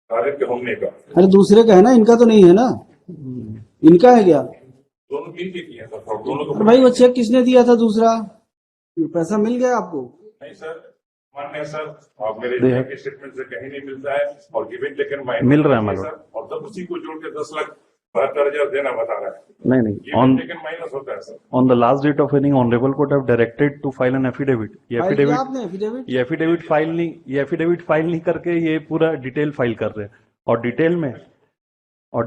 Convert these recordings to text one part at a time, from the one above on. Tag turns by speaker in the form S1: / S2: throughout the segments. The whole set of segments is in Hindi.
S1: के होने का।
S2: अरे दूसरे का है ना, इनका तो नहीं है ना, इनका है क्या?
S1: दोनों मिल के किए सर, दोनों को।
S2: अरे भाई वो चेक किसने दिया था दूसरा? पैसा मिल गया आपको?
S1: नहीं सर, मान्य सर, और मेरे बैंक स्टेटमेंट से कहीं नहीं मिलता है, और गिवन टेकन माइनस
S3: मिल रहा है मतलब।
S1: सर, और तब उसी को जोड़ के 10,72,000 देना बता रहा है।
S3: नहीं
S1: गिवन टेकन माइनस होता है sir.
S3: On the last date of hearing honourable court have directed to file an affidavit. ये
S2: फाइल किया
S3: एफिडेविट
S2: आपने एफिडेविट?
S3: ये एफिडेविट फाइल नहीं करके ये पूरा डिटेल फाइल कर रहे हैं, और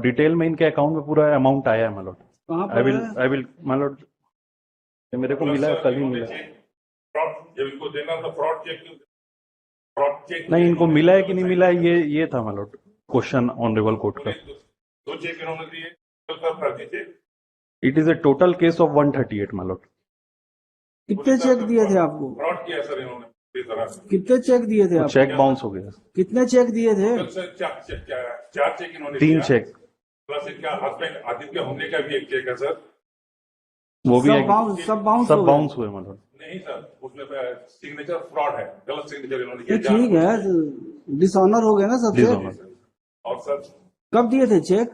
S3: डिटेल में इनके अकाउंट में पूरा अमाउंट आया है मतलब।
S2: कहाँ
S3: आई
S2: पर है?
S3: विल मतलब मेरे को मिला है, कल ही मिला।
S1: जब इनको देना था फ्रॉड चेक
S3: नहीं, इनको मिला है कि नहीं मिला है, ये था मतलब क्वेश्चन ऑनरेबल कोर्ट का।
S1: दो चेक इन्होंने दिए, तो कर दीजिए।
S3: It is a total case of 138 मतलब।
S2: कितने चेक दिए थे आपको?
S1: फ्रॉड किया सर इन्होंने इस तरह से।
S2: कितने चेक दिए थे आपको?
S3: चेक बाउंस हो गया।
S2: कितने चेक दिए थे?
S1: सर चार चेक इन्होंने
S3: 3
S1: दिया।
S3: चेक,
S1: प्लस इनका हस्बैंड आदित्य होने का भी एक चेक है सर।
S3: वो भी
S2: सब बाउंस
S3: हुए मतलब।
S1: नहीं सर, उसमें सिग्नेचर फ्रॉड है, गलत सिग्नेचर इन्होंने
S2: ये
S1: किया।
S2: ठीक है, डिसऑनर हो गया ना सबसे।
S3: डिसऑनर।
S1: और सर
S2: कब दिए थे चेक?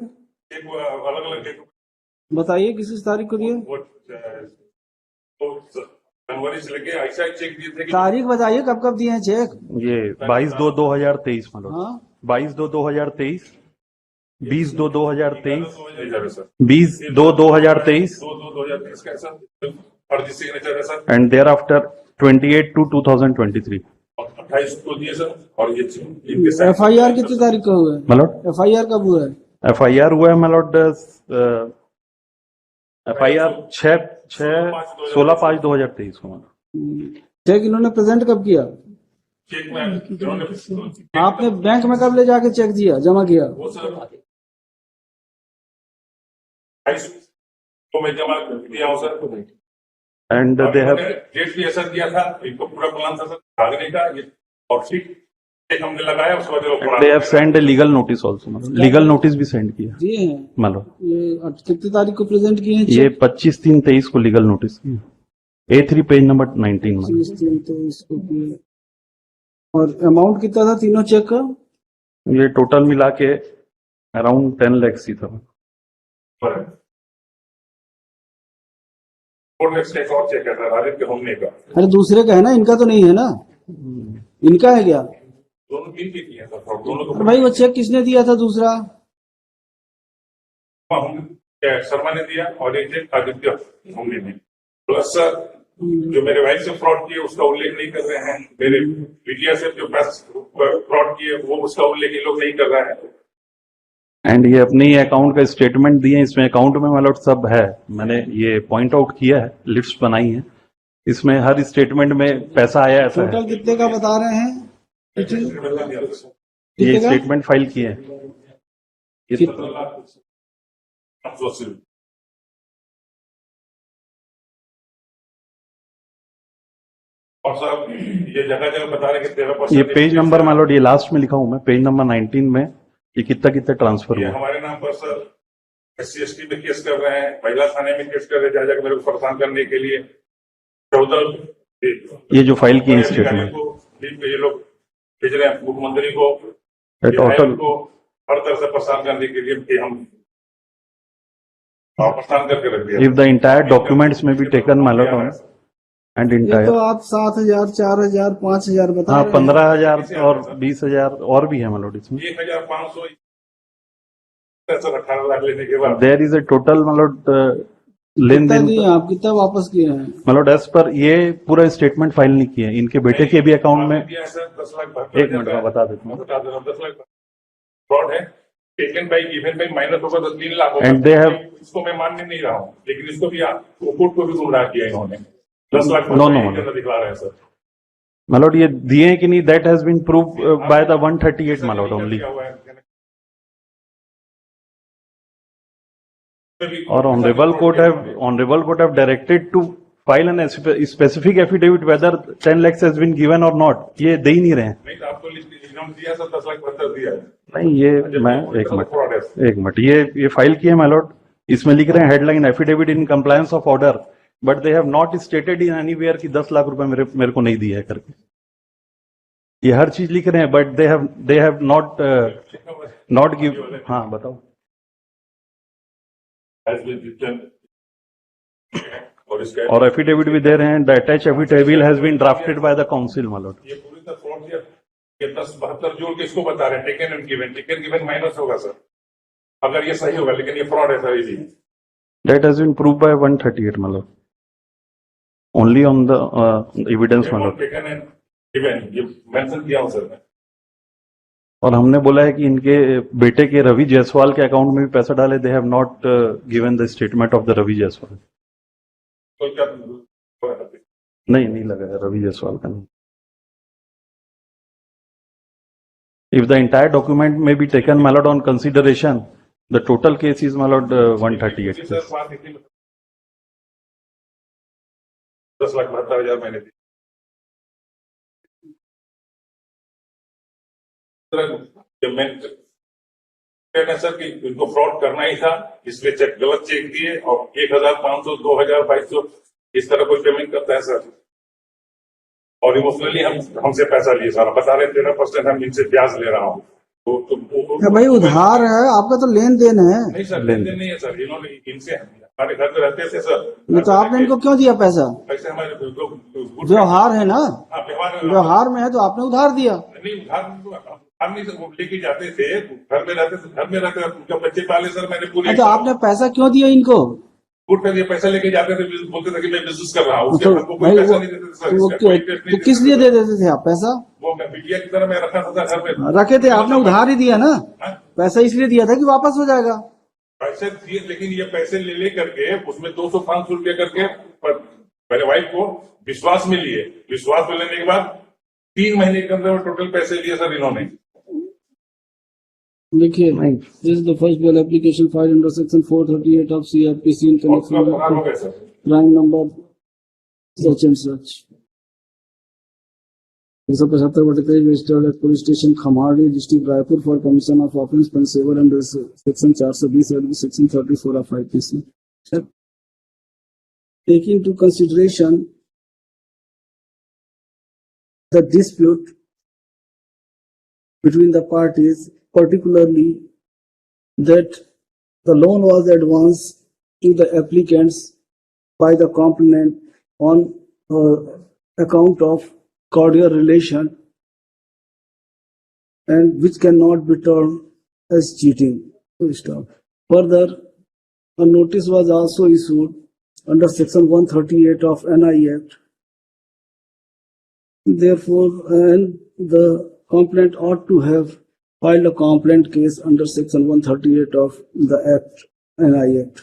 S1: एक अलग अलग चेक
S2: बताइए किस तारीख को दिए?
S1: वो जनवरी से लेके ऐसा चेक दिए थे कि
S2: तारीख बताइए कब कब दिए हैं चेक?
S3: ये 22/2/2023 मतलब।
S2: हाँ
S3: 22/2/2023, 20/2/2023,
S1: 2023
S3: 20/2/2023
S1: का है सर, फर्जी सिग्नेचर है सर।
S3: एंड देयर आफ्टर 28/2/2023
S1: और 28 को दिए सर। और ये इनके साथ
S2: FIR कितनी तारीख को हुआ है?
S3: मतलब
S2: FIR कब हुआ है?
S3: FIR हुआ है मतलब FIR 16/5/2023 को मतलब।
S2: चेक इन्होंने प्रेजेंट कब किया?
S1: चेक में इन्होंने
S2: आपने बैंक में कब ले जाके चेक दिया, जमा किया?
S1: वो सर 28 को मैं जमा किया हूँ sir.
S3: And they have
S1: date भी असर किया था, इनको पूरा प्लान था सर भागने का, और ठीक चेक हमने लगाया, उसके बाद
S3: they have send a legal notice also मतलब। लीगल नोटिस भी सेंड किया
S2: दिए हैं
S3: मतलब।
S2: ये कितनी तारीख को प्रेजेंट किए हैं
S3: ये
S2: चेक?
S3: 25/3/23 को लीगल नोटिस किया, A3 पेज नंबर 19 में।
S2: 25/3/23 को किए। और अमाउंट कितना था तीनों चेक का?
S3: ये टोटल मिला के अराउंड 10 लाख ही था।
S1: एक और चेक है सर, आदित्य होने का।
S2: अरे दूसरे का है ना, इनका तो नहीं है ना, इनका है क्या?
S1: दोनों मिल के किए सर, दोनों को।
S2: अरे भाई वो चेक किसने दिया था दूसरा?
S1: शर्मा ने दिया, और एक चेक आदित्य होने ने। प्लस सर जो मेरे भाई से फ्रॉड किए उसका उल्लेख नहीं कर रहे हैं, मेरे मीडिया से जो फ्रॉड किए वो उसका उल्लेख ये लोग नहीं कर रहे हैं।
S3: एंड ये अपनी अकाउंट का स्टेटमेंट दिए, इसमें अकाउंट में मतलब सब है, मैंने ये पॉइंट आउट किया है, लिस्ट बनाई है, इसमें हर स्टेटमेंट में पैसा आया ऐसा है।
S2: टोटल कितने का बता रहे हैं?
S3: ये
S2: कितने का?
S3: स्टेटमेंट फाइल किए हैं।
S1: और सर ये जगह जगह बता रहे कि 13%।
S3: ये पेज नंबर मान लो, ये लास्ट में लिखा हूं मैं, पेज नंबर 19 में ये कितना ट्रांसफर
S1: ये
S3: हुआ।
S1: हमारे नाम पर सर SC/ST में केस कर रहे हैं, महिला थाने में केस कर रहे हैं, जा मेरे को परेशान करने के लिए। 14
S3: ये जो फाइल की स्टेटमेंट
S1: ये लोग भेज रहे हैं मुख्यमंत्री को,
S3: टोटल
S1: को हर तरह से परेशान करने के लिए कि हम परेशान करके रख दिया।
S3: इफ द इंटायर डॉक्यूमेंट्स में भी taken my lot on and
S2: ये
S3: इंटायर।
S2: तो आप 7,000 4,000 5,000 बता
S3: हाँ,
S2: रहे हैं।
S3: 15,000 और 20,000 और भी है मतलब इसमें।
S1: 1,500 18 लाख लेने के बाद
S3: देयर इज ए टोटल मतलब लेन
S2: कितना
S3: देन
S2: दिए आप, कितना वापस किए हैं?
S3: मतलब एज पर ये पूरा स्टेटमेंट फाइल नहीं किया है, इनके बेटे के भी अकाउंट में।
S1: दिया है सर 10 लाख।
S3: एक मिनट में बता देता हूँ।
S1: बता दे रहा हूं, 10 लाख फ्रॉड है। Taken by given by minus होगा तो 3 लाख होगा।
S3: And they have-
S1: इसको मैं मानने नहीं रहा हूँ, लेकिन इसको भी कोर्ट को भी गुमराह किया इन्होंने। 10 लाख
S3: No.
S1: दिखला रहे हैं सर।
S3: मतलब ये दिए कि नहीं, that has been prove by the 138 मतलब ओनली। और honourable court have directed to file an specific affidavit whether 10 lakhs has been given और नॉट। ये दे ही नहीं रहे।
S1: नहीं तो आपको इनाम दिया सर, 10 लाख 72 दिया है।
S3: नहीं, ये मैं एक मिनट ये फाइल किए माय लॉर्ड, इसमें लिख रहे हैं headline affidavit in compliance of order, but they have not stated in anywhere कि 10 लाख रुपए मेरे को नहीं दिया है करके। ये हर चीज लिख रहे हैं, but they have not give. हाँ बताओ।
S1: Has been written और इसका
S3: और एफिडेविट भी दे रहे हैं, the attach affidavit has been drafted by the council my lord.
S1: ये पूरी तरह फ्रॉड किया। ये 10-72 जोड़ के इसको बता रहे हैं, टेकन एंड गिवन माइनस होगा सर, अगर ये सही होगा, लेकिन ये फ्रॉड है सर। जी
S3: That has been proved by 138 my lord. Only on the evidence my lord.
S1: Taken and given ये मेंशन किया हूं सर मैं।
S3: और हमने बोला है कि इनके बेटे के रवि जायसवाल के अकाउंट में भी पैसा डाले, they have not given the statement of the Ravi Jaiswal.
S1: तो क्या
S3: नहीं लगा है रवि जायसवाल का नहीं। If the entire document may be taken my lord on consideration, the total case is my lord 138.
S1: Sir 10,72,000 मैंने दी सर कि इनको फ्रॉड करना ही था, इसलिए चेक गलत चेक दिए और 1,500 2,200 इस तरह कोई पेमेंट करता है सर। और इमोशनली हमसे पैसा लिए सर, बता रहे 13% हम इनसे ब्याज ले रहा हूँ।
S2: क्या भाई उधार है आपका, तो लेन देन है।
S1: नहीं सर, लेन देन नहीं है सर, इन्होंने इनसे हमारे घर में रहते थे सर।
S2: ये तो आपने इनको क्यों दिया पैसा?
S1: पैसे हमारे
S2: व्यवहार है ना,
S1: व्यवहार
S2: व्यवहार में है तो आपने उधार दिया।
S1: नहीं, उधार नहीं वो लेके जाते थे, घर में रहते थे, घर में रहते थे, उनके बच्चे पाले सर मैंने पूरे।
S2: तो आपने पैसा क्यों दिया इनको?
S1: गुड कर दिया, पैसा लेके जाते थे, बोलते थे कि मैं बिजनेस कर रहा हूँ, उसके
S2: तो
S1: बाद कोई
S2: भाई
S1: पैसा नहीं देते थे सर।
S2: तो किस लिए दे देते थे आप पैसा?
S1: वो मैं बिटिया की तरह मैं रखा था घर में।
S2: रखे थे, आपने उधार ही दिया ना,
S1: हाँ?
S2: पैसा इसलिए दिया था कि वापस हो जाएगा।
S1: पैसे दिए, लेकिन ये पैसे ले करके उसमें 200-500 रुपया करके मेरे वाइफ को विश्वास में लिए, विश्वास में लेने के बाद 3 महीने के अंदर टोटल पैसे लिए सर इन्होंने।
S2: देखिए, this is the first bail application filed under section 438 of CrPC in connection with
S1: खराब हो गए sir.
S2: Crime number such and such 175 registered at police station Khamari district Raipur for commission of offence punishable under section 420 and section 34 of IPC. Taking to consideration the dispute between the parties, particularly that the loan was advanced to the applicants by the complainant on account of cordial relation and which cannot be termed as cheating. Further, a notice was also issued under section 138 of NI Act. Therefore, and the complainant ought to have filed a complaint case under section 138 of the Act, NI Act.